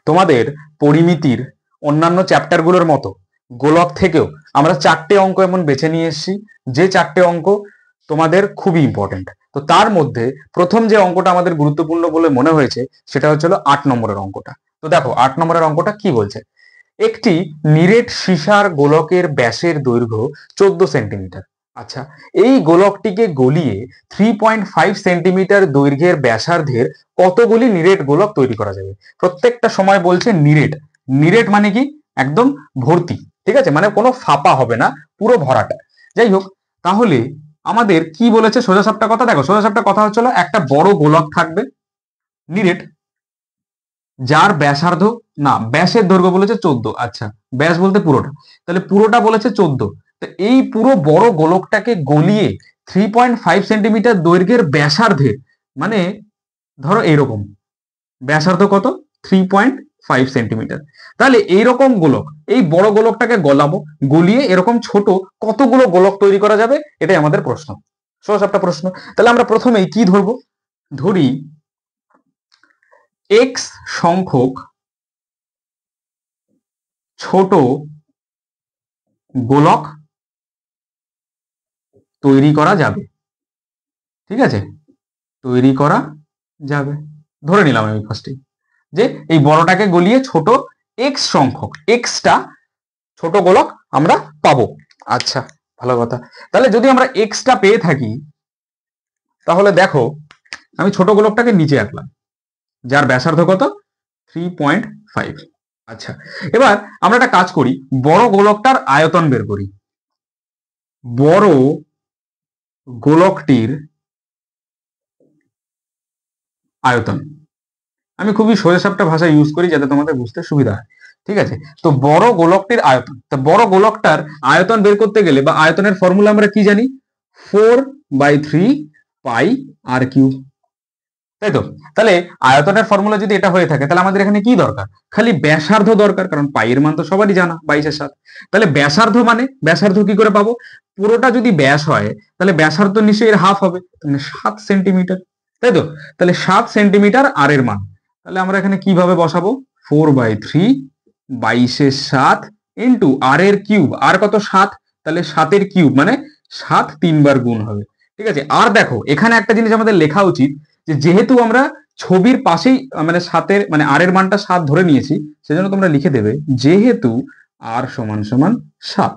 তোমাদের পরিমিতির অন্যান্য চ্যাপ্টারগুলোর মতো গোলক থেকেও আমরা 4টে অঙ্ক এমন বেছে নিয়ে এসেছি, যে 4টে অঙ্ক তোমাদের খুবই ইম্পর্টেন্ট। তো তার মধ্যে প্রথম যে অঙ্কটা আমাদের গুরুত্বপূর্ণ বলে মনে হয়েছে সেটা হচ্ছিল 8 নম্বরের অঙ্কটা। তো দেখো 8 নম্বরের অঙ্কটা কি বলছে, একটি নিরেট সীসার গোলকের ব্যাসের দৈর্ঘ্য 14 সেন্টিমিটার। আচ্ছা, এই গোলকটিকে গলিয়ে 3.5 সেন্টিমিটার দৈর্ঘ্যের ব্যাসার্ধের কতগুলি নিরেট গোলক তৈরি করা যাবে। প্রত্যেকটা সময় বলছে নিরেট। নিরেট মানে কি, একদম ভর্তি, ঠিক আছে, মানে কোনো ফাঁপা হবে না, পুরো ভরাটা। যাই হোক, তাহলে আমাদের কি বলেছে সোজাসাপটা কথা, দেখো সোজাসাপটা কথা হচ্ছিল একটা বড় গোলক থাকবে নিরেট, যার ব্যাসার্ধ, না ব্যাসের দৈর্ঘ্য বলেছে 14। আচ্ছা, ব্যাস বলতে পুরোটা, তাহলে পুরোটা বলেছে 14। তো এই পুরো বড় গোলকটাকে গলিয়ে 3.5 সেন্টিমিটার দৈর্ঘ্যের ব্যাসার্ধের, মানে ধরো এইরকম ব্যাসার্ধ কত, 3.5 সেন্টিমিটার। তাহলে এইরকম গোলক, এই বড় গোলকটাকে গলাবো, গলিয়ে এরকম ছোট কতগুলো গোলক তৈরি করা যাবে, এটাই আমাদের প্রশ্ন, সহজ একটা প্রশ্ন। তাহলে আমরা প্রথমেই কি ধরবো, ধরি এক্স সংখ্যক ছোট গোলক তৈরি করা যাবে, ঠিক আছে, তৈরি করা যাবে, ধরে নিলাম আমি ফার্স্টে যে এই বড়টাকে গলিয়ে ছোট এক্স সংখ্যক, এক্সটা ছোট গোলক আমরা পাবো। আচ্ছা, ভালো কথা। তাহলে যদি আমরা এক্সটা পেয়ে থাকি, তাহলে দেখো আমি ছোট গোলকটাকে নিচে আঁকলাম, যার ব্যাসার্ধ কত, 3.5। আচ্ছা, এবার আমরা একটা কাজ করি, বড় গোলকটার আয়তন বের করি। বড় গোলকটির আয়তন, আমি খুবই সোজাসাপটা ভাষা ইউজ করি যাতে তোমাদের বুঝতে সুবিধা হয়, ঠিক আছে। তো বড় গোলকটির আয়তন, তো বড় গোলকটার আয়তন বের করতে গেলে বা আয়তনের ফর্মুলা আমরা কি জানি, 4/3 পাই আর কিউব, তাই তো। তাহলে আয়তনের ফর্মুলা যদি এটা হয়ে থাকে, তাহলে আমাদের এখানে কি দরকার, খালি ব্যাসার্ধ দরকার, কারণ পাইয়ের মান তো সবারই জানা 22/7। তাহলে ব্যাসার্ধ মানে ব্যাসার্ধ কি করে পাবো, পুরোটা যদি ব্যাস হয় তাহলে ব্যাসার্ধ নিশ্চয়ই এর হাফ হবে, মানে 7 সেন্টিমিটার, তাই তো। তাহলে 7 সেন্টিমিটার আর এর মান, তাহলে আমরা এখানে কিভাবে বসাবো, 4/3 22/7 ইন্টু আর এর কিউব, আর কত 7, তাহলে 7 কিউব মানে 7 3 বার গুণ হবে, ঠিক আছে। আর দেখো এখানে একটা জিনিস আমাদের লেখা উচিত, যে যেহেতু আমরা ছবির পাশেই মানে 7 মানে আর এর মানটা 7 ধরে নিয়েছি, সেজন্য তোমরা লিখে দেবে যেহেতু আর সমান সমান 7,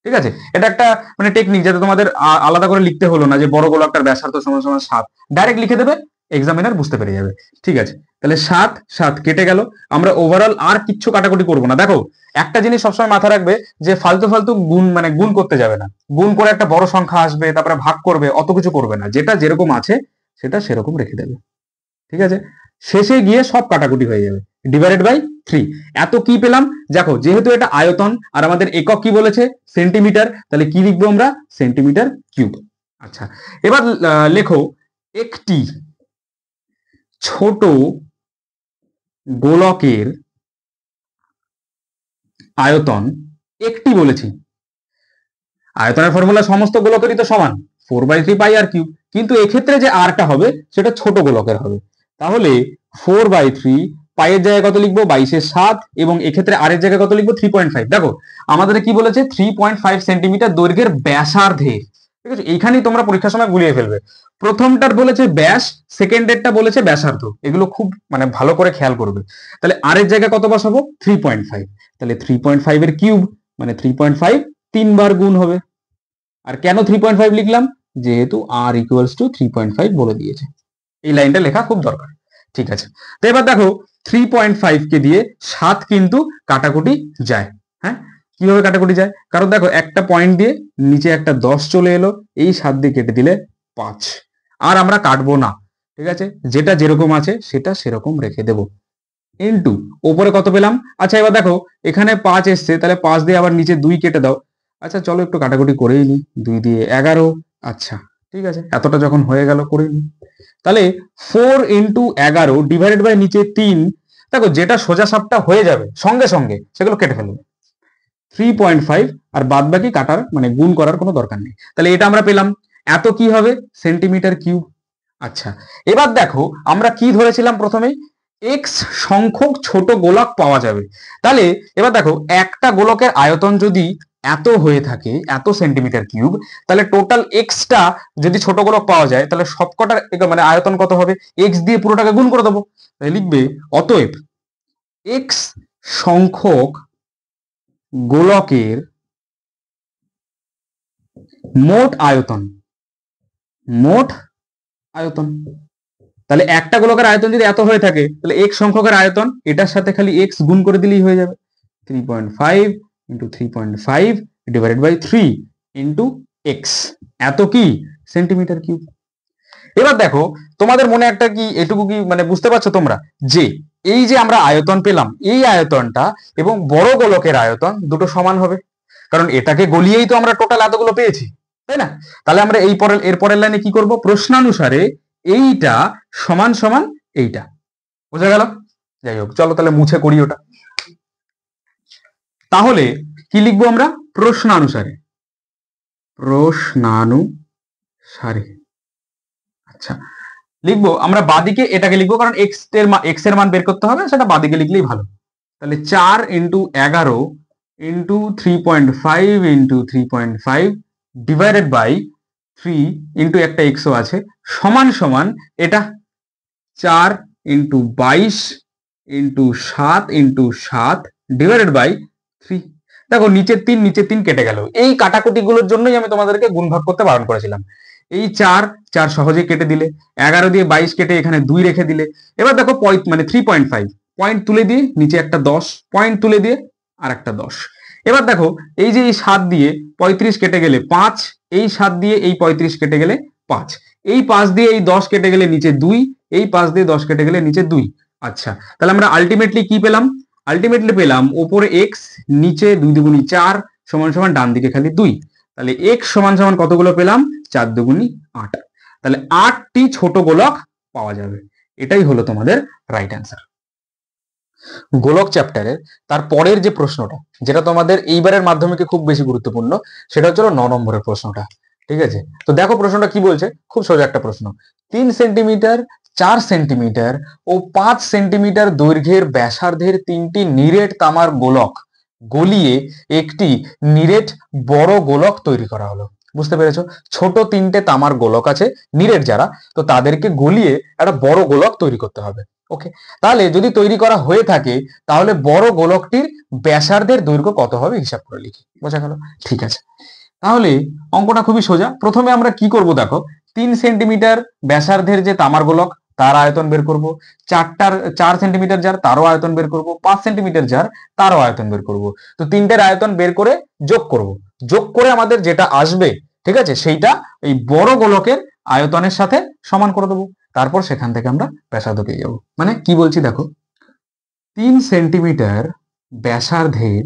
ঠিক আছে। এটা একটা মানে টেকনিক, যাতে তোমাদের আলাদা করে লিখতে হলো না যে বড় গোলকটার ব্যাসার্ধ সমান সমান 7, ডাইরেক্ট লিখে দেবে, এক্সামিনার বুঝতে পেরে যাবে, ঠিক আছে। তাহলে 7 7 কেটে গেল, আমরা ওভারঅল আর কিচ্ছু কাটাকুটি করবো না। দেখো একটা জিনিস সবসময় মাথা রাখবে, যে ফালতু ফালতু গুণ মানে গুণ করতে যাবে না, গুণ করে একটা বড় সংখ্যা আসবে তারপরে ভাগ করবে, অত কিছু করবে না, যেটা যেরকম আছে সেটা সেরকম রেখে দেবে, ঠিক আছে। শেষে গিয়ে সব কাটাকুটি হয়ে যাবে, ডিভাইডেড বাই 3। এত কি পেলাম, দেখো যেহেতু এটা আয়তন আর আমাদের একক কি বলেছে, সেন্টিমিটার, তাহলে কি লিখবো আমরা, সেন্টিমিটার কিউব। আচ্ছা, এবার লেখো একটি ছোট গোলকের আয়তন, একটি বলেছি, আয়তনের ফর্মুলা সমস্ত গোলকেরই তো সমান, 4/3 পাই আর কিউব, কিন্তু এক্ষেত্রে যে আরটা হবে সেটা ছোট গোলকের হবে। তাহলে 4/3 পাইয়ের জায়গায় কত লিখবো, 22/7, এবং এক্ষেত্রে আর এর জায়গায় কত লিখবো, 3.5। দেখো আমাদের কি বলেছে, 3.5 সেন্টিমিটার দৈর্ঘ্যের ব্যাসার্ধের, ঠিক আছে। এইখানেই তোমরা পরীক্ষার সময় গুলিয়ে ফেলবে, প্রথমটার বলেছে ব্যাস, সেকেন্ডেরটা বলেছে ব্যাসার্ধ, এগুলো খুব মানে ভালো করে খেয়াল করবে। তাহলে আর এর জায়গায় কত বসাবো, 3.5, তাহলে 3.5 এর কিউব মানে 3.5 3 বার গুণ হবে। আর কেন 3.5 লিখলাম, যেহেতু আর ইকুয়ালস টু 3.5 বলে দিয়েছে, এই লাইনটা লেখা খুব দরকার, ঠিক আছে। তো এবার দেখো 3.5 কে দিয়ে 7 কিন্তু কাটাকুটি যায়, হ্যাঁ কিভাবে কাটাকুটি যায়, কারণ দেখো একটা পয়েন্ট দিয়ে নিচে একটা 10 চলে এলো, এই 7 দিয়ে কেটে দিলে 5, আর আমরা কাটবো না, ঠিক আছে, যেটা যেরকম আছে সেটা সেরকম রেখে দেবো, ইনটু ওপরে কত পেলাম। আচ্ছা এবার দেখো এখানে 5 এসছে, তাহলে 5 দিয়ে আবার নিচে 2 কেটে দাও। আচ্ছা চলো একটু কাটাকুটি করেই নি, 2 দিয়ে 11, আচ্ছা ঠিক আছে, এতটা যখন হয়ে গেল করে নি। তাহলে 4 ইন্টু 11 ডিভাইডেড বাই নিচে 3, দেখো যেটা সোজা সাপটা হয়ে যাবে সঙ্গে সঙ্গে সেগুলো কেটে ফেলবে, 3.5, আর বাদ বাকি কাটার মানে গুণ করার কোনো দরকার নেই। তাহলে এটা আমরা পেলাম, এত কি হবে, সেন্টিমিটার কিউব। আচ্ছা এবার দেখো আমরা কি ধরেছিলাম প্রথমেই, এক্স সংখ্যক ছোট গোলক পাওয়া যাবে। তাহলে এবার দেখো, একটা গোলকের আয়তন যদি এত হয়ে থাকে, এত সেন্টিমিটার কিউব, তাহলে টোটাল এক্সটা যদি ছোট গোলক পাওয়া যায়, তাহলে সবকটার মানে আয়তন কত হবে? এক্স দিয়ে পুরোটাকে গুণ করে দেবো। তাহলে লিখবে অতএব এক্স সংখ্যক গোলকের মোট আয়তন, মোট আয়তন। তাহলে একটা গোলকের আয়তন যদি এত হয়ে থাকে, তাহলে এক্স সংখ্যকের আয়তন, এটার সাথে খালি এক্স গুণ করে দিলেই হয়ে যাবে। 3.5 into 3.5 divided by 3 into x, এত কি সেন্টিমিটার কিউব। এবার দেখো, তোমাদের মনে একটা কি এটুকু কি মানে বুঝতে পারছো তোমরা, যে এই যে আমরা আয়তন পেলাম, এই আয়তনটা এবং বড় গোলকের আয়তন দুটো সমান হবে, কারণ এটাকে গলিয়েই তো আমরা টোটাল এতগুলো পেয়েছি, তাই না? তাহলে আমরা এর পরের লাইনে কি করব? প্রশ্নানুসারে এইটা সমান সমান এইটা। বোঝা গেল? যাই হোক, চলো তাহলে মুছে করি ওটা। তাহলে কি লিখবো আমরা? প্রশ্নানুসারে, প্রশ্নানুসারে। আচ্ছা, লিখবো আমরা বাদিকে এটাকে লিখবো, কারণ এক্স এর মান বের করতে হবে, সেটা বাদিকে লিখলেই ভালো। তাহলে 4 into 11 into 3.5 into 3.5 divided by 3 into একটা এক্সও আছে, সমান সমান এটা 4 into 22 into 7 into 7 divided by 3। দেখো, নিচের 3 কেটে গেল। এই কাটাকুটি গুলোর জন্যই আমি তোমাদেরকে গুণ ভাগ করতে বারণ করেছিলাম। এই 4 সহজেই কেটে দিলে, 11 দিয়ে 22 কেটে এখানে 2 রেখে দিলে। এবার দেখো মানে 3.5 পয়েন্ট তুলে দিয়ে নিচে একটা 10 পয়েন্ট তুলে দিয়ে আর একটা 10। এবার দেখো, এই যে এই 7 দিয়ে 35 কেটে গেলে 5, এই 7 দিয়ে এই 35 কেটে গেলে 5, এই 5 দিয়ে এই 10 কেটে গেলে নিচে 2, এই 5 দিয়ে 10 কেটে গেলে নিচে 2। আচ্ছা, তাহলে আমরা আলটিমেটলি কি পেলাম? আলটিমেটলি পেলাম ওপরে এক্স, নিচে 2 দুগুণি 4 সমান সমান ডান দিকে খালি 2। তাহলে এক্স সমান সমান কতগুলো পেলাম? 4 দুগুণি 8। তাহলে 8টি ছোট গোলক পাওয়া যাবে। এটাই হলো তোমাদের রাইট অ্যান্সার। গোলক চ্যাপ্টারের তার পরের যে প্রশ্নটা, যেটা তোমাদের এইবারের মাধ্যমিকে খুব বেশি গুরুত্বপূর্ণ, সেটা হচ্ছে 9 নম্বরের প্রশ্নটা। ঠিক আছে, তো দেখো প্রশ্নটা কি বলছে। খুব সোজা একটা প্রশ্ন। 3 সেন্টিমিটার, 4 সেন্টিমিটার ও 5 সেন্টিমিটার দৈর্ঘ্যের ব্যাসার্ধের 3টি নিরেট তামার গোলক গলিয়ে একটি নিরেট বড় গোলক তৈরি করা হলো। বুঝতে পেরেছো? ছোট 3টে তামার গোলক আছে নিরেট যারা, তো তাদেরকে গলিয়ে একটা বড় গোলক তৈরি করতে হবে। ওকে, তাহলে যদি তৈরি করা হয়ে থাকে, তাহলে বড় গোলকটির ব্যাসার্ধের দৈর্ঘ্য কত হবে হিসাব করে লিখি। বোঝা গেল? ঠিক আছে, তাহলে অঙ্কটা খুবই সোজা। প্রথমে আমরা কি করব দেখো, 3 সেন্টিমিটার ব্যাসার্ধের যে তামার গোলক, তার আয়তন বের করব। 4 সেন্টিমিটার যার, তারও আয়তন বের করব। 5 সেন্টিমিটার যার, তারও আয়তন বের করব। তো তিনটের আয়তন বের করে যোগ করব। যোগ করে আমাদের যেটা আসবে, ঠিক আছে, সেইটা এই বড় গোলকের আয়তনের সাথে সমান করে দেবো। তারপর সেখান থেকে আমরা ব্যাসার্ধ পেয়ে যাবো। মানে কি বলছি দেখো, 3 সেন্টিমিটার ব্যাসার্ধের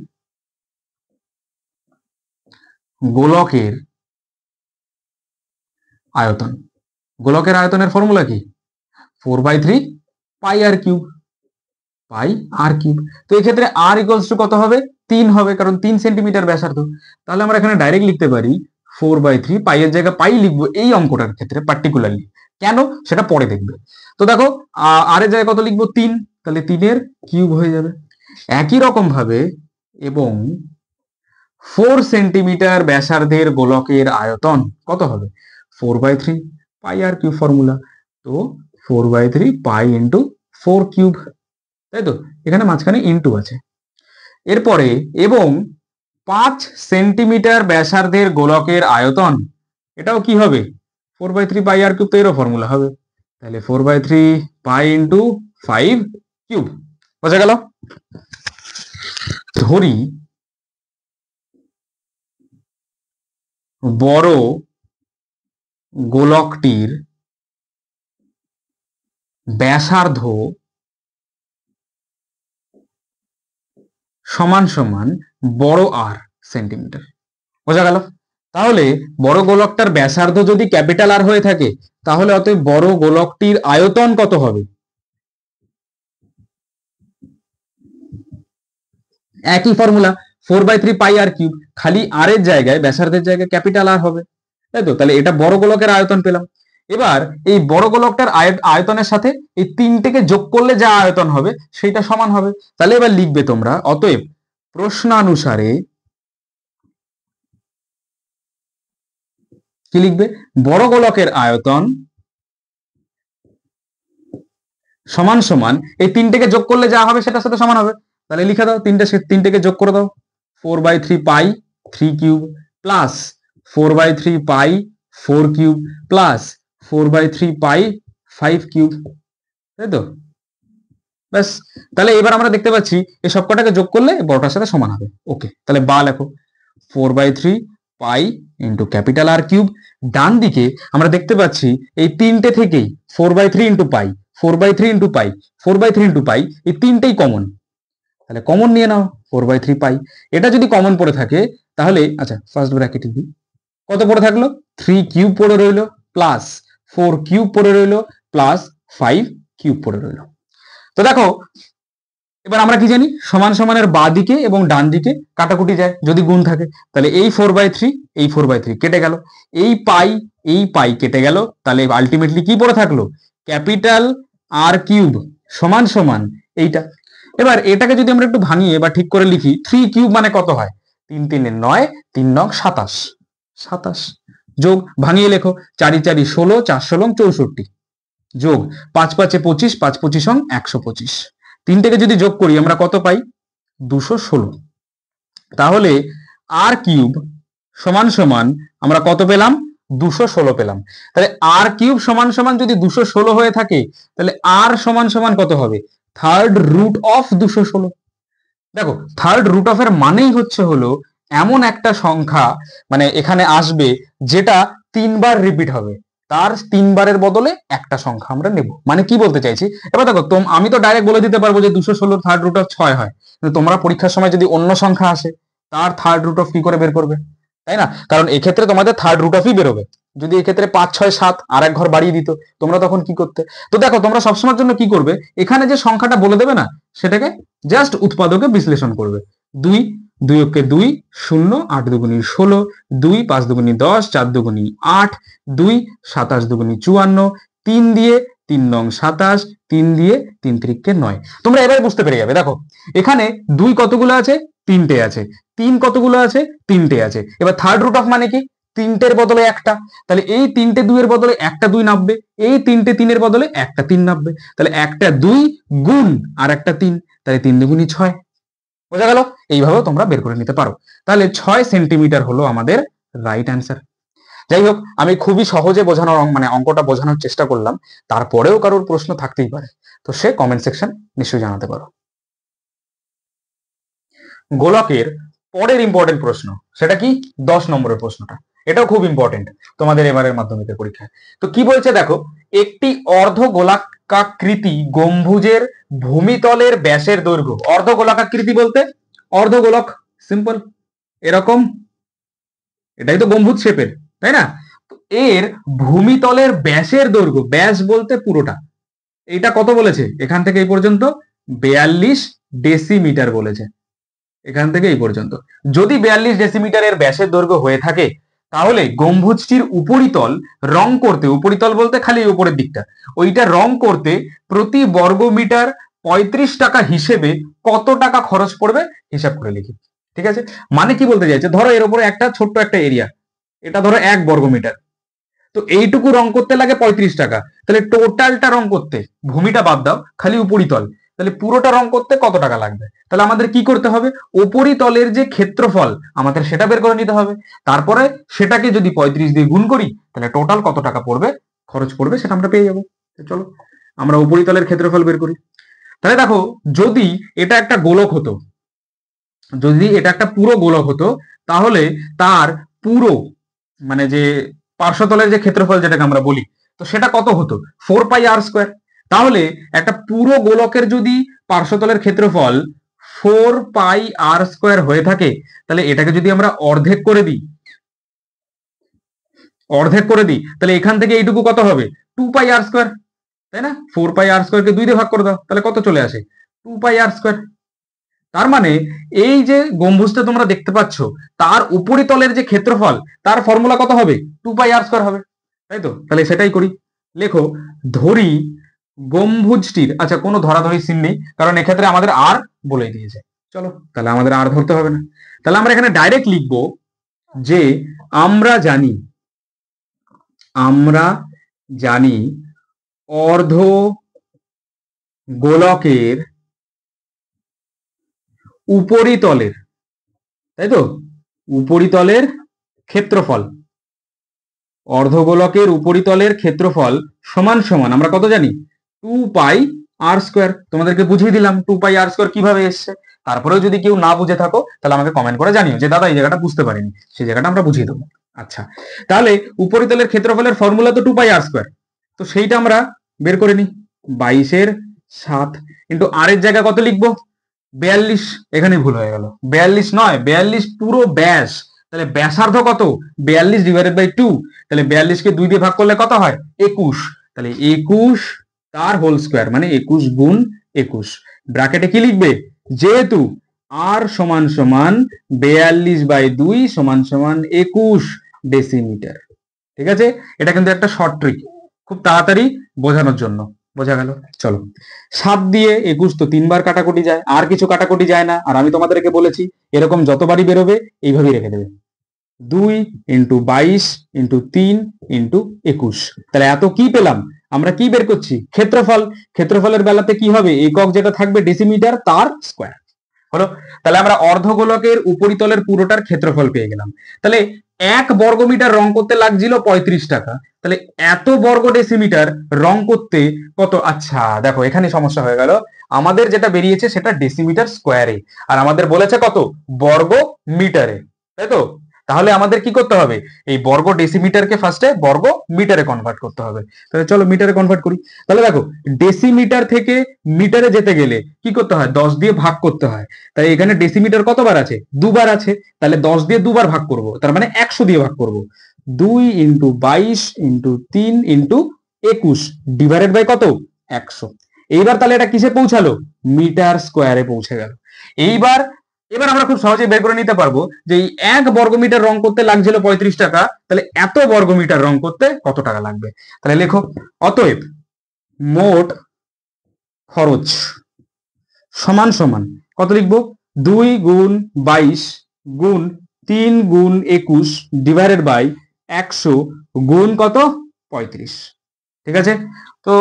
গোলকের আয়তন, গোলকের আয়তনের ফর্মুলা কি? 4/3 পাই আর কিউব, পাই আর কিউব। তো এক্ষেত্রে আর ইকুয়ালস টু কত হবে? 3 হবে, কারণ 3 সেন্টিমিটার ব্যাসার্ধ। তাহলে আমরা এখানে ডাইরেক্ট লিখতে পারি 4/3, পাই এর জায়গায় পাই লিখবো এই অঙ্কটার ক্ষেত্রে পার্টিকুলারলি। কেন সেটা পরে দেখবে। তো দেখো, আর এর জায়গায় কত লিখবো? 3, তাহলে 3 কিউব হয়ে যাবে। একই রকম ভাবে এবং 4 সেন্টিমিটার ব্যাসার্ধের গোলকের আয়তন কত হবে? 4/3 পাই আর কিউব ফর্মুলা। তো 4/3 পাই ইন্টু 4 কিউব, তাই তো? এখানে মাঝখানে ইন্টু আছে। এরপরে এবং 5 সেন্টিমিটার ব্যাসার্ধের গোলকের আয়তন, এটাও কি হবে? 4/3 পাই আর কিউব, তো এরও ফর্মুলা হবে। তাহলে 4/3 পাই ইন্টু 5 কিউব। বোঝা গেল? ধরি বড় গোলকটির ব্যাসার্ধ সমান সমান বড় আর সেন্টিমিটার। বোঝা গেল? তাহলে বড় গোলকটার ব্যাসার্ধ যদি ক্যাপিটাল আর হয়ে থাকে, তাহলে অতএব বড় গোলকটির আয়তন কত হবে? একই ফর্মুলা, 4/3 পাই আর কিউব, খালি আর এর জায়গায় ব্যাসার্ধের জায়গায় ক্যাপিটাল আর হবে, তাই তো? তাহলে এটা বড় গোলকের আয়তন পেলাম। এবার এই বড় গোলকটার আয়তনের সাথে এই তিনটেকে যোগ করলে যা আয়তন হবে সেটা সমান হবে। তাহলে এবার লিখবে তোমরা, অতএব প্রশ্নানুসারে কি লিখবে, বড় গোলকের আয়তন সমান সমান এই তিনটেকে যোগ করলে যা হবে সেটার সাথে সমান হবে। তাহলে লিখে দাও, তিনটেকে যোগ করে দাও, 4/3 পাই 3 কিউব প্লাস 4/3 পাই 4 কিউব প্লাস 4/3 পাই 5 কিউব, তাই তো? ব্যাস, তাহলে এবার আমরা দেখতে পাচ্ছি এই সবকটাকে যোগ করলে বড়টার সাথে সমান হবে। ওকে, তাহলে বা লেখো 4/3 pi into capital R cube. ডান দিকে আমরা দেখতে পাচ্ছি এই তিনটে থেকেই 4/3 into pi, 4/3 into pi, 4/3 into pi, এই তিনটেই কমন, তাহলে কমন নিয়ে নাও 4/3 পাই। এটা যদি কমন পড়ে থাকে তাহলে আচ্ছা ফার্স্ট ব্র্যাকেটে দিই, কত পড়ে থাকলো 3 কিউব পড়ে রইলো প্লাস 4 কিউব পড়ে রইলো প্লাস 5 কিউব পড়ে রইলো। তো দেখো এবার আমরা কি জানি, সমান সমানের বাঁ দিকে এবং ডান দিকে কাটাকুটি যায় যদি গুণ থাকে, তাহলে এই 4/3 এই 4/3 কেটে গেল, এই পাই কেটে গেল, তাহলে আলটিমেটলি কি পড়ে থাকলো ক্যাপিটাল আর কিউব সমান সমান এইটা। এবার এটাকে যদি আমরা একটু ভাঙিয়ে বা ঠিক করে লিখি, 3 কিউব মানে কত হয় 3 3 9, 3 9 27, 27 যোগ ভাঙিয়ে লেখো 4 4 16, 4 16 64 যোগ 5 5 25, 5 25 125, তিনটেকে যদি যোগ করি আমরা কত পাই 216। তাহলে আর কিউব সমান সমান আমরা কত পেলাম 216 পেলাম। তাহলে আর কিউব সমান সমান যদি 216 হয়ে থাকে তাহলে আর সমান সমান কত হবে থার্ড রুট অফ 216। দেখো থার্ড রুট অফ এর মানেই হচ্ছে হলো এমন একটা সংখ্যা মানে এখানে আসবে যেটা তিনবার রিপিট হবে, তার তিনবারের বদলে একটা সংখ্যা আমরা নেব। মানে কি বলতে চাইছি, এবার দেখো আমি তো ডাইরেক্ট বলে দিতে পারবো যে 216 থার্ড রুট অফ 6 হয়, কিন্তু তোমরা পরীক্ষার সময় যদি অন্য সংখ্যা আসে তার থার্ড রুট অফ কি করে বের করবে, তাই না? কারণ এক্ষেত্রে তোমাদের থার্ড রুট অফই বেরোবে। যদি এক্ষেত্রে 5 6 7 আর এক ঘর বাড়িয়ে দিত তোমরা তখন কি করতে? তো দেখো তোমরা সবসময়ের জন্য কি করবে, এখানে যে সংখ্যাটা বলে দেবে না সেটাকে জাস্ট উৎপাদকে বিশ্লেষণ করবে। 2 2 কে 2 0, 8 দুগুনি 16, 2 5 দুগুনি 10, 4 দুগুনি 8, 2 27 দুগুনি 54, 3 দিয়ে 3 নং 27, 3 দিয়ে 3 3 9। তোমরা এবার বুঝতে পেরে যাবে। দেখো এখানে 2 কতগুলো আছে, তিনটে আছে, 3 কতগুলো আছে, তিনটে আছে। এবার থার্ড রুট অফ মানে কি, তিনটের বদলে একটা, তাহলে এই তিনটে 2 এর বদলে একটা 2 নামবে, এই তিনটে 3 এর বদলে একটা 3 নামবে, তাহলে একটা 2 গুণ আর একটা 3, তাহলে 3 দুগুনি 6। বোঝা গেল? এইভাবেও তোমরা বের করে নিতে পারো। তাহলে 6 সেন্টিমিটার হলো আমাদের রাইট অ্যান্সার। যাই হোক, আমি খুবই সহজে বোঝানোর মানে অঙ্কটা বোঝানোর চেষ্টা করলাম, তারপরেও কারোর প্রশ্ন থাকতেই পারে, তো সে কমেন্ট সেকশন নিশ্চয়ই জানাতে পারো। গোলকের পরের ইম্পর্টেন্ট প্রশ্ন, সেটা কি 10 নম্বরের প্রশ্নটা, এটাও খুব ইম্পর্টেন্ট তোমাদের এবারের মাধ্যমিকের পরীক্ষায়। তো কি বলছে দেখো, একটি অর্ধ গোলাকাকৃতি গম্বুজের ভূমিতলের ব্যাসের দৈর্ঘ্য, অর্ধ গোলাকাকৃতি বলতে অর্ধ গোলক সিম্পল এরকম, এটাই তো গম্বুজ শেপের, তাই না? এর ভূমিতলের ব্যাসের দৈর্ঘ্য, ব্যাস বলতে পুরোটা, এটা কত বলেছে এখান থেকে এই পর্যন্ত 42 ডেসিমিটার বলেছে, এখান থেকে এই পর্যন্ত। যদি 42 ডেসিমিটারের ব্যাসের দৈর্ঘ্য হয়ে থাকে তাহলে গম্বুজটির উপরিতল রং করতে, উপরিতল বলতে খালি উপরের দিকটা, ওইটা রং করতে প্রতি বর্গমিটার 35 টাকা হিসেবে কত টাকা খরচ পড়বে হিসাব করে লিখি। ঠিক আছে, মানে কি বলতে চাইছে, ধরো এর উপরে একটা ছোট্ট একটা এরিয়া, এটা ধরো 1 বর্গমিটার, তো এইটুকু রং করতে লাগে 35 টাকা, তাহলে টোটালটা রং করতে, ভূমিটা বাদ দাও খালি উপরিতল, তাহলে পুরোটা রং করতে কত টাকা লাগবে? তাহলে আমাদের কি করতে হবে, উপরিতলের যে ক্ষেত্রফল আমাদের সেটা বের করে নিতে হবে, তারপরে সেটাকে যদি 35 দিয়ে গুণ করি তাহলে টোটাল কত টাকা পড়বে, খরচ পড়বে, সেটা আমরা পেয়ে যাবো। চলো আমরা উপরিতলের ক্ষেত্রফল বের করি। তাহলে দেখো যদি এটা একটা গোলক হতো, যদি এটা একটা পুরো গোলক হতো তাহলে তার পুরো মানে যে পার্শ্বতলের যে ক্ষেত্রফল যেটাকে আমরা বলি, তো সেটা কত হতো 4 পাই আর স্কোয়ার। তাহলে একটা পুরো গোলকের যদি পার্শ্বতলের ক্ষেত্রফল 4 পাই আর স্কোয়ার হয়ে থাকে, তাহলে এটাকে যদি আমরা অর্ধেক করে দিই, অর্ধেক করে দিই, তাহলে এখান থেকে এইটুকু কত হবে 2 পাই আর স্কোয়ার, তাই না? 4 পাই আর স্কোয়ারকে 2 দিয়ে ভাগ করে দাও, তাহলে কত চলে আসে 2 পাই আর স্কোয়ার। তার মানে এই যে গম্বুজটা তোমরা দেখতে পাচ্ছ তার উপরিতলের যে ক্ষেত্রফল তার ফর্মুলা কত হবে 2 পাই আর স্কোয়ার হবে, তাই তো? তাহলে সেটাই করি, লেখো ধরি গম্বুজটির, আচ্ছা কোনো ধরাধরি চিহ্ন নেই কারণ এক্ষেত্রে আমাদের আর বলে দিয়েছে, চলো তাহলে আমাদের আর ধরতে হবে না। তাহলে আমরা এখানে ডাইরেক্ট লিখবো যে আমরা জানি, আমরা জানি অর্ধ গোলকের উপরিতলের, তাই তো, উপরিতলের ক্ষেত্রফল, অর্ধগোলকের উপরিতলের ক্ষেত্রফল সমান সমান আমরা কত জানি, 2πr²। তোমাদেরকে বুঝিয়ে দিলাম 2πr² কিভাবে এসছে। তারপরেও যদি কেউ না বুঝে থাকো তাহলে আমাকে কমেন্ট করে জানিও যে দাদা এই জায়গাটা বুঝতে পারিনি, সেই জায়গাটা আমরা বুঝিয়ে দেবো। আচ্ছা, তাহলে উপরিতলের ক্ষেত্রফলের ফর্মুলা তো 2πr², তো সেইটা আমরা বের করে নিই। 22/7 ইন্টু আর এর জায়গায় কত লিখবো, 42। এখানে ভুল হয়ে গেল, 42 নয়, 42 পুরো ব্যাস। তাহলে ব্যাসার্ধ কত, 42/2। তাহলে 42কে 2 দিয়ে ভাগ করলে কত হয়, 21। তাহলে 21 তার হোল স্কোয়ার মানে 21 গুণ 21। ব্র্যাকেটে কি লিখবে, যেহেতু আর সমান সমান 42/2 সমান সমান 21 ডেসিমিটার। ঠিক আছে, এটা কিন্তু একটা শর্ট ট্রিক, খুব তাড়াতাড়ি বোঝানোর জন্য। বোঝা গেল? চলো, 7 দিয়ে 21 তো 3 বার কাটাকুটি যায়, আর কিছু কাটাকুটি যায় না। আর আমি তোমাদেরকে বলেছি এরকম যতবারই বেরোবে এইভাবেই রেখে দেবে, 2 ইন্টু 22 ইন্টু 3 ইন্টু 21। তাহলে এত কি পেলাম, আমরা কি বের করছি, ক্ষেত্রফল। ক্ষেত্রফলের বেলাতে কি হবে, একক যেটা থাকবে ডেসিমিটার তার স্কোয়ার হলো। তাহলে আমরা অর্ধগোলকের উপরিতলের পুরোটার ক্ষেত্রফল পেয়ে গেলাম। তাহলে 1 বর্গমিটার রং করতে লাগছিল 35 টাকা, তাহলে এত বর্গ ডেসিমিটার রং করতে কত, আচ্ছা দেখো এখানে সমস্যা হয়ে গেল, আমাদের যেটা বেরিয়েছে সেটা ডেসিমিটার স্কোয়ারে, আর আমাদের বলেছে কত, বর্গ মিটারে, তাই তো। তাহলে আমাদের কি করতে হবে, এই বর্গ ডেসিমিটারকে ফার্স্টে বর্গ মিটারে কনভার্ট করতে হবে। তাহলে চলো মিটারে কনভার্ট করি। তাহলে দেখো ডেসিমিটার থেকে মিটারে যেতে গেলে কি করতে হয়, 10 দিয়ে ভাগ করতে হয়। তাই এখানে ডেসিমিটার কতবার আছে, 2 বার আছে। তাহলে 10 দিয়ে 2 বার ভাগ করব, তার মানে 100 দিয়ে ভাগ করব। 2 into 22 into 3 into 21 divided by কত, 100। এইবার তাহলে এটা কিসে পৌঁছালো, মিটার স্কোয়ারে পৌঁছে গেল। এইবার এবার আমরা খুব সহজে বের করে নিতে পারবো যে এই 1 বর্গমিটার রং করতে লাগছিল 35 টাকা, তাহলে এত বর্গমিটার রং করতে কত টাকা লাগবে। তাহলে লেখো, অতএব মোট খরচ সমান সমান কত লিখবো, 2 গুণ 22 গুণ 3 গুণ 21 ডিভাইডেড বাই 100 গুণ কত, 35। ঠিক আছে, তো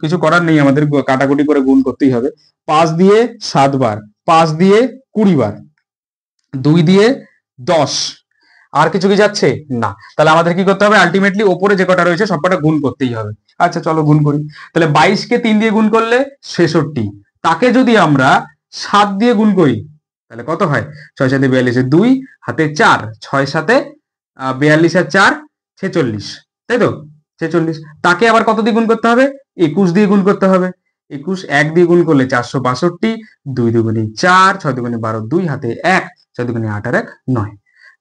কিছু করার নেই, আমাদের কাটাকুটি করে গুণ করতেই হবে। 5 দিয়ে 7 বার, 5 দিয়ে 20 বার, 2 দিয়ে 10, আর কিছু কি যাচ্ছে না। তাহলে আমাদের কি করতে হবে, আলটিমেটলি ওপরে যে কটা রয়েছে সবকটা গুণ করতেই হবে। আচ্ছা চলো গুণ করি। তাহলে 22 কে 3 দিয়ে গুণ করলে 66, তাকে যদি আমরা 7 দিয়ে গুণ করি তাহলে কত হয়, 6 7 42 2 হাতে 4, 6 7 42 আর 4 46, তাই তো 46। তাকে আবার কত দিয়ে গুণ করতে হবে, 21 দিয়ে গুণ করতে হবে। 21 1 দিয়ে গুণ করলে 462, 2 দুগুণে 4, 6 দুগুণে 12, 2 হাতে 1, 4 দুগুণে 8 আর 1 9।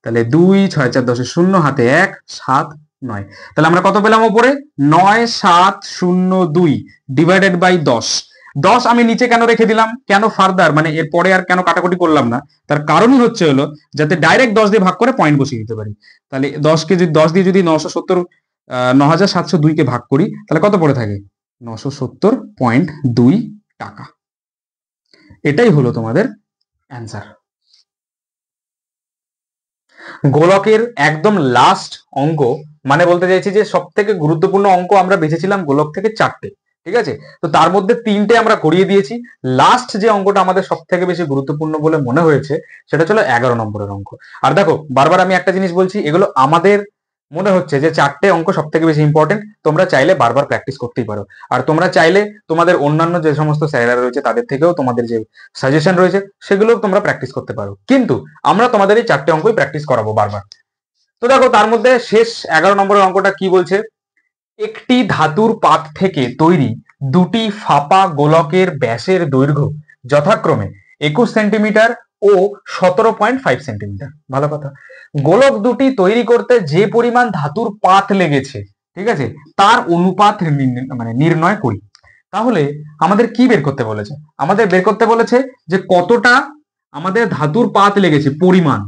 তাহলে 2 6 4 10 0 হাতে 1 7 9। তাহলে আমরা কত পেলাম উপরে, 9702 ডিভাইডেড বাই 10। 10 আমি নিচে কেন রেখে দিলাম, কেন ফার্দার মানে এরপরে আর কেন কাটাকুটি করলাম না, তার কারণই হচ্ছে হলো যাতে ডাইরেক্ট 10 দিয়ে ভাগ করে পয়েন্ট বসিয়ে দিতে পারি। তাহলে 10 দিয়ে যদি 970 9702 কে ভাগ করি তাহলে কত পড়ে থাকে, 970.2 টাকা। এটাই হলো তোমাদের অ্যান্সার। গোলকের একদম লাস্ট অঙ্ক, মানে বলতে চাইছি যে সব থেকে গুরুত্বপূর্ণ অঙ্ক আমরা বেঁচেছিলাম গোলক থেকে 4টে, ঠিক আছে। তো তার মধ্যে 3টে আমরা করিয়ে দিয়েছি। লাস্ট যে অঙ্কটা আমাদের সব থেকে বেশি গুরুত্বপূর্ণ বলে মনে হয়েছে সেটা ছিল 11 নম্বরের অঙ্ক। আর দেখো বারবার আমি একটা জিনিস বলছি, এগুলো আমাদের মনে হচ্ছে যে 4টে অঙ্ক সব থেকে বেশি ইম্পর্টেন্ট, তোমরা চাইলে বারবার প্র্যাকটিস করতেই পারো। আর তোমরা চাইলে তোমাদের অন্যান্য যে সমস্ত স্যারেরা রয়েছে তাদের থেকেও তোমাদের যে সাজেশন রয়েছে সেগুলো তোমরা প্র্যাকটিস করতে পারো, কিন্তু আমরা তোমাদের এই 4টে অঙ্কই প্র্যাকটিস করাবো বারবার। তো দেখো তার মধ্যে শেষ 11 নম্বরের অঙ্কটা কি বলছে, একটি ধাতুর পাত থেকে তৈরি দুটি ফাঁপা গোলকের ব্যাসের দৈর্ঘ্য যথাক্রমে 21 সেন্টিমিটার ও 17.5 সেন্টিমিটার। ভালো কথা, গোলক দুটি তৈরি করতে যে পরিমাণ ধাতুর পাত লেগেছে, ঠিক আছে, তার অনুপাত মানে নির্ণয় করি। তাহলে আমাদের কি বের করতে বলেছে, আমাদের বের করতে বলেছে যে কতটা আমাদের ধাতুর পাত লেগেছে, পরিমাণ,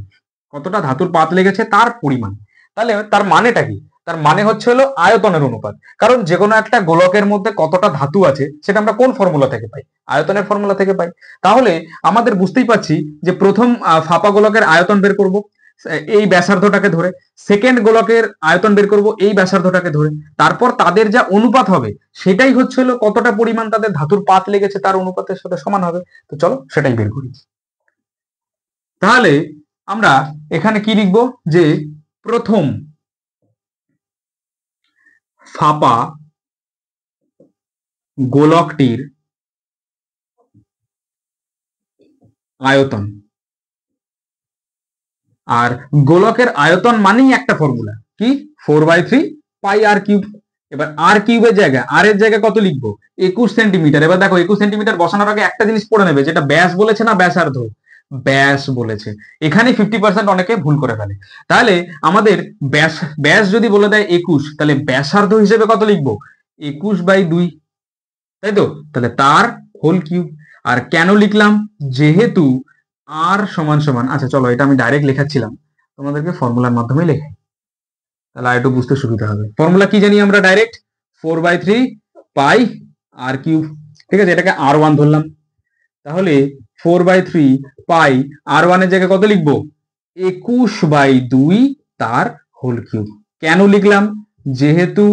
কতটা ধাতুর পাত লেগেছে তার পরিমাণ। তাহলে তার মানেটা কি, তার মানে হচ্ছে হলো আয়তনের অনুপাত। কারণ যে কোনো একটা গোলকের মধ্যে কতটা ধাতু আছে সেটা আমরা কোন ফর্মুলা থেকে পাই? আয়তনের ফর্মুলা থেকে পাই। তাহলে আমাদের বুঝতেই পারছি যে প্রথম ফাঁপা গোলকের আয়তন বের করব এই ব্যাসার্ধটাকে ধরে, সেকেন্ড গোলকের আয়তন বের করব এই ব্যাসার্ধটাকে ধরে, তারপর তাদের যা অনুপাত হবে সেটাই হচ্ছে হলো কতটা পরিমাণ তাদের ধাতুর পাত লেগেছে তার অনুপাতের সাথে সমান হবে। তো চলো সেটাই বের করি। তাহলে আমরা এখানে কি লিখব, যে প্রথম ফাঁপা গোলকটির আয়তন। আর গোলকের আয়তন মানেই একটা ফর্মুলা কি, 4/3 পাই আর কিউব। এবার আর কিউবের জায়গায় আর এর জায়গায় কত লিখবো, 21 সেন্টিমিটার। এবার দেখো 21 সেন্টিমিটার বসানোর আগে একটা জিনিস পড়ে নেবে, যেটা ব্যাস বলেছে না ব্যাসার্ধ, ব্যাস বলেছে। এখানে 50% অনেকে ভুল করে ফেলে। তাহলে আমাদের ব্যাস ব্যাস যদি বলে দেয় 21, তাহলে ব্যাসার্ধ হিসেবে কত লিখবো, 21/2, তাই তো? তাহলে তার হোল কিউব। আর কেন লিখলাম, যেহেতু আর সমান সমান, আচ্ছা চলো এটা আমি ডাইরেক্ট লেখাচ্ছিলাম, তোমাদেরকে ফর্মুলার মাধ্যমে লেখাই, তাহলে আর একটু বুঝতে সুবিধা হবে। ফর্মুলা কি জানি আমরা ডাইরেক্ট, 4/3 পাই আর কিউব। ঠিক আছে, এটাকে R1 ধরলাম। তাহলে 4/3 পাই R1 এর জায়গায় কত লিখবো, 21/2 তার হোল কিউব। কেন লিখলাম, যেহেতু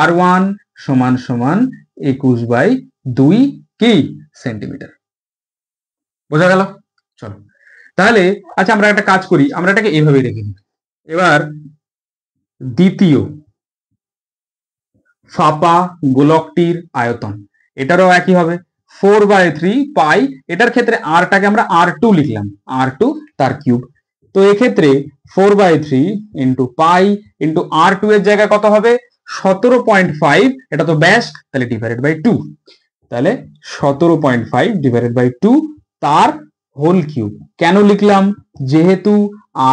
R1 সমান সমান 21/2 কি সেন্টিমিটার। বোঝা গেল? চলো তাহলে আচ্ছা আমরা একটা কাজ করি, আমরা এটাকে এভাবে রেখে দিই। এবার দ্বিতীয় ফাঁপা গোলকটির আয়তন, এটারও একই হবে 4/3 পাই, এটার ক্ষেত্রে আরটাকে আমরা R2 লিখলাম, R2 তার কিউব। তো এক্ষেত্রে 4/3 ইন্টু পাই ইন্টু R2 এর জায়গায় কত হবে, 17.5, এটা তো ব্যাস, তাহলে ডিভাইডেড বাই 2, তাহলে 17.5 ডিভাইডেড বাই 2 তার হোল কিউব। কেন লিখলাম, যেহেতু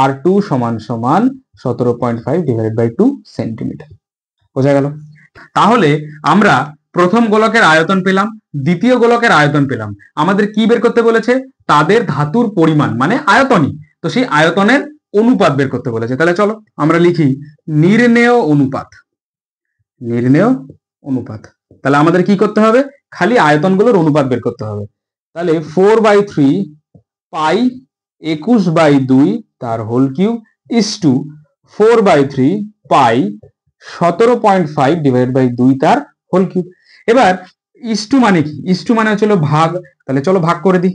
R2 সমান সমান 17.5 ডিভাইডেড বাই 2 সেন্টিমিটার। বোঝা গেল? তাহলে আমরা প্রথম গোলকের আয়তন পেলাম, দ্বিতীয় গোলকের আয়তন পেলাম। আমাদের কি বের করতে বলেছে, তাদের ধাতুর পরিমাণ মানে আয়তনই, তো সেই আয়তনের অনুপাত বের করতে বলেছে। তাহলে চলো আমরা লিখি নির্ণেয় অনুপাত। নির্ণেয় অনুপাত, তাহলে আমাদের কি করতে হবে, খালি আয়তনগুলোর অনুপাত বের করতে হবে। তাহলে 4/3 পাই 21/2 তার whole cube is to 4/3 pi 17.5 divide by 2 তার হোল কিউব। এবার ইস টু মানে কি, ইস টু মানে হচ্ছে ভাগ, তাহলে চলো ভাগ করে দিই।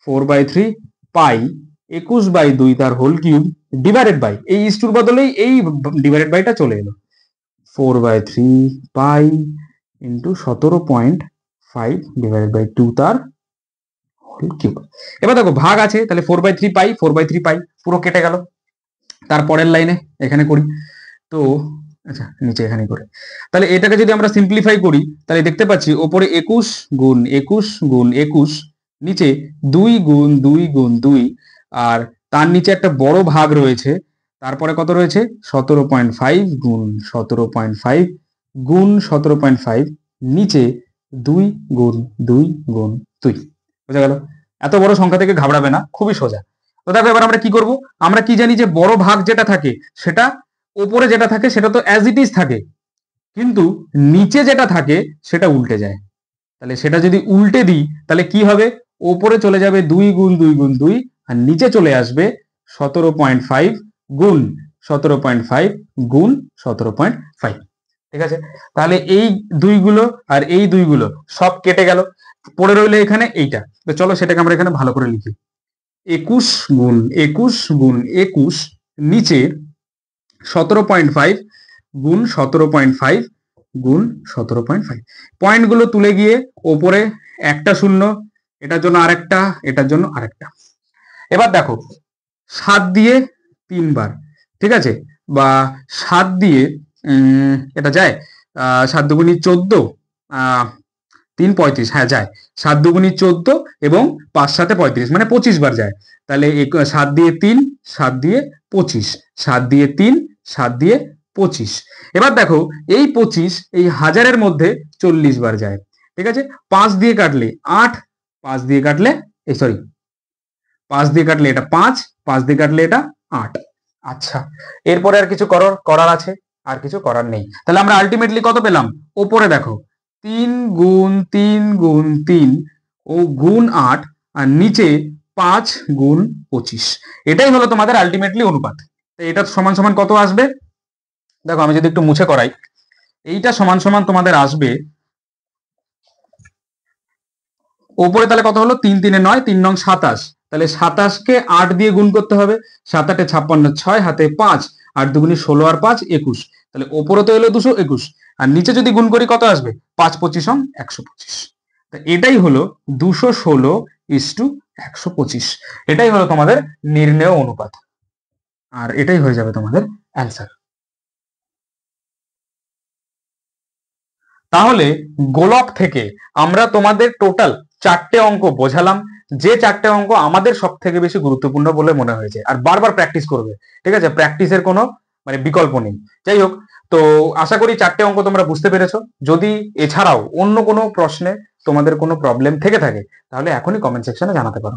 4/3 পাই 21/2 তার হোল কিউব ডিভাইডেড বাই, এই ইস টুর বদলেই এই ডিভাইডেড বাইটা চলে এলো, 4/3 পাই ইন্টু 17.5 ডিভাইডেড বাই 2 তার হোল কিউব। এবার দেখো ভাগ আছে, তাহলে 4/3 পাই 4/3 পাই পুরো কেটে গেল। তারপরের লাইনে এখানে করি, তো আচ্ছা নিচে এখানে করে, তাহলে এটাকে যদি আমরা সিম্পলিফাই করি তাহলে দেখতে পাচ্ছি ওপরে 21 গুণ 21 গুণ 21, নিচে 2 গুণ 2 গুণ 2, আর তার নিচে একটা বড় ভাগ রয়েছে, তারপরে কত রয়েছে 17.5 গুণ 17.5 গুণ 17.5, নিচে 2 গুণ 2 গুণ 2। বোঝা গেল? এত বড় সংখ্যা থেকে ঘাবড়াবে না, খুবই সোজা। তো দেখো এবার আমরা কি করব, আমরা কি জানি যে বড় ভাগ যেটা থাকে সেটা উপরে যেটা থাকে সেটা তো অ্যাজ ইট ইজ থাকে, কিন্তু নিচে যেটা থাকে সেটা উল্টে যায়। তাহলে সেটা যদি উল্টে দিই তাহলে কি হবে, উপরে চলে যাবে 2 গুণ 2 গুণ 2, আর নিচে চলে আসবে 17.5 গুণ 17.5 গুণ 17.5। ঠিক আছে, তাহলে এই দুইগুলো আর এই দুইগুলো সব কেটে গেল, পড়ে রইলো এখানে এইটা। তো চলো সেটাকে আমরা এখানে ভালো করে লিখি, 21 গুণ 21 গুণ 21, নিচে 17.5 গুণ 17.5 গুণ 17.5, পয়েন্ট গুলো তুলে গিয়ে ওপরে একটা শূন্য, এটার জন্য আরেকটা, এটার জন্য আরেকটা। এবার দেখো 7 দিয়ে 3 বার, ঠিক আছে, বা 7 দিয়ে এটা যায়, 7 দুগুণী 14, 3 35, হ্যাঁ যায়, 7 দুগুণী 14 এবং 5 7 35 মানে 25 বার যায়। তাহলে 7 দিয়ে 3 7 দিয়ে 25, 7 দিয়ে 3 7 দিয়ে 25। এবার দেখো এই 25 এই হাজারের মধ্যে 40 বার যায়। ঠিক আছে, 5 দিয়ে কাটলে 8, 5 দিয়ে কাটলে এই সরি 5 দিয়ে কাটলে এটা 5, 5 দিয়ে কাটলে এটা 8। আচ্ছা, এরপরে আর কিছু করার আছে? আর কিছু করার নেই। তাহলে আমরা আলটিমেটলি কত পেলাম? ওপরে দেখো 3 গুণ 3 গুণ 3 ও গুণ 8, আর নিচে 5 গুণ 25। এটাই হলো তোমাদের আলটিমেটলি অনুপাত। এটা সমান সমান কত আসবে? দেখো আমি যদি একটু মুছে করাই, এইটা সমান সমান তোমাদের আসবে ওপরে তাহলে কত হলো? 3 3 9, 3 9 27, তাহলে 27কে 8 দিয়ে গুণ করতে হবে। 7 8 56, 6 হাতে 5, 8 দুগুণে 16 আর 5 21, তাহলে ওপরে তো এলো 221, আর নিচে যদি গুণ করি কত আসবে? 5 25 125। তো এটাই হলো 216:125। এটাই হলো তোমাদের নির্ণেয় অনুপাত, আর এটাই হয়ে যাবে তোমাদের অ্যান্সার। তাহলে গোলক থেকে আমরা তোমাদের টোটাল 4টে অঙ্ক বোঝালাম, যে 4টে অঙ্ক আমাদের সব থেকে বেশি গুরুত্বপূর্ণ বলে মনে হয়েছে, আর বারবার প্র্যাকটিস করবে, ঠিক আছে? প্র্যাকটিসের কোনো মানে বিকল্প নেই। যাই হোক, তো আশা করি 4টে অঙ্ক তোমরা বুঝতে পেরেছো। যদি এছাড়াও অন্য কোনো প্রশ্নে তোমাদের কোনো প্রবলেম থেকে থাকে তাহলে এখনই কমেন্ট সেকশনে জানাতে পারো।